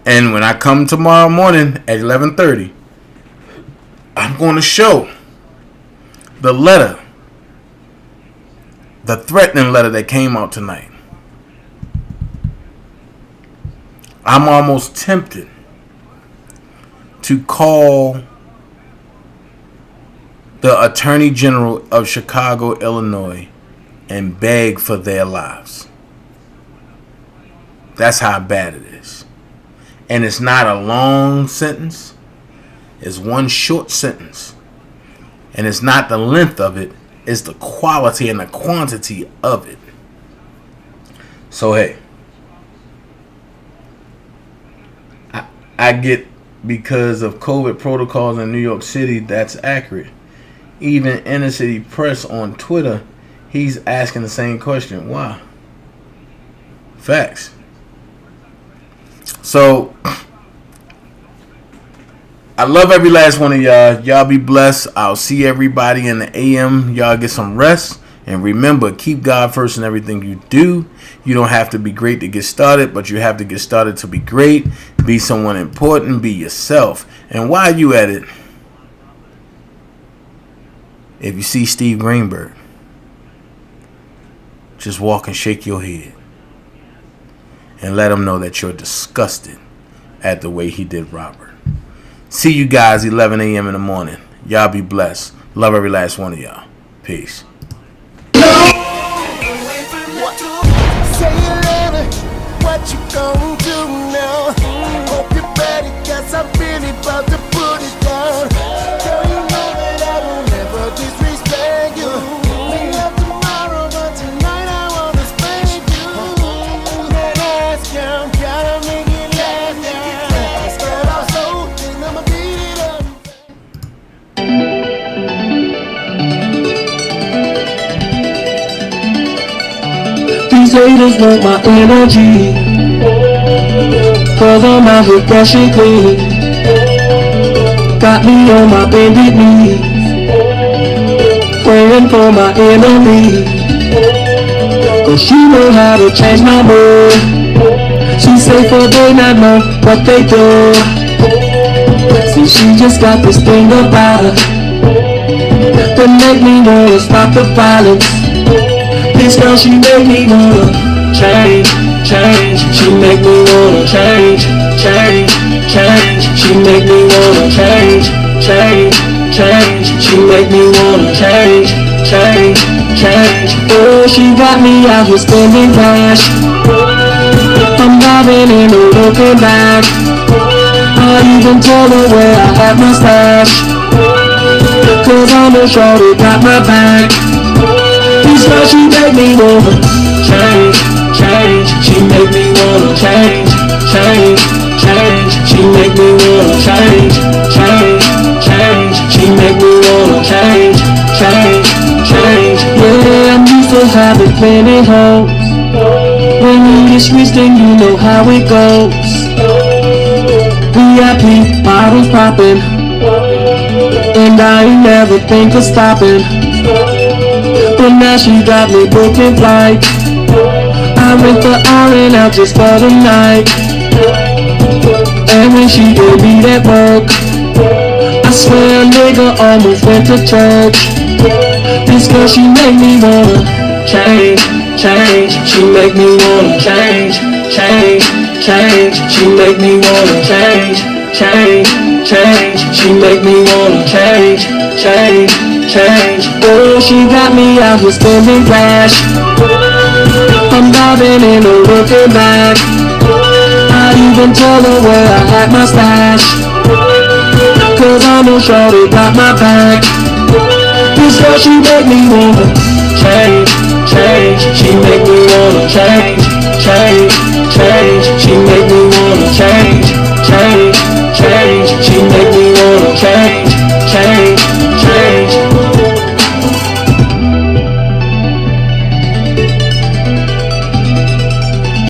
And when I come tomorrow morning at 11:30, I'm going to show the letter, the threatening letter that came out tonight. I'm almost tempted to call the Attorney General of Chicago, Illinois, and beg for their lives. That's how bad it is. And it's not a long sentence. It's one short sentence. And it's not the length of it. It's the quality and the quantity of it. So, hey. I get because of COVID protocols in New York City, that's accurate. Even inner city press on Twitter, he's asking the same question. Why? Facts. So, I love every last one of y'all. Y'all be blessed. I'll see everybody in the AM. Y'all get some rest. And remember, keep God first in everything you do. You don't have to be great to get started, but you have to get started to be great. Be someone important. Be yourself. And while you at it, if you see Steve Greenberg, just walk and shake your head and let him know that you're disgusted at the way he did Robert. See you guys 11 a.m. in the morning. Y'all be blessed. Love every last one of y'all. Peace. Say you later, what you gonna do now? Hope you're ready, cause I'm really about to put it down. Girl, you know that I don't ever disrespect you. We love tomorrow, but tonight I wanna spank you. That ass down, gotta make it last now. Spread out so, then I'ma beat it up. These haters want my energy, cause I'm out here brushing clean. Got me on my bended knees, praying for my enemy, cause she know how to change my mood. She say for they not know what they do. See, she just got this thing about her that make me wanna stop the violence. This girl, she make me wanna change. She make me wanna change. She make me wanna change. She make me wanna change. Oh, she got me out here spending cash. I'm driving and no looking back. I even told her where I have my stash, cause I'm a shorty, got my back. This girl, she make me wanna change. change. She make me wanna change, change, change. She make me wanna change, change, change. She make me wanna change, change, change. Yeah, I'm used to having plenty hoes. When you get switched, then you know how it goes. VIP bottles popping, and I ain't never think of stopping. But now she got me booking flights. I went for island out just for the night. And when she gave me that work, I swear a nigga almost went to church. This girl, she make me wanna change, change. She make me wanna change, change, change. She make me wanna change, change, change. She make me wanna change, change, change. Oh, she got me out here spending cash. I'm driving and no looking back. I even told her where I had my stash, cause I know shorty got my back. This girl, she make me wanna change, change. She make me wanna change, change, change.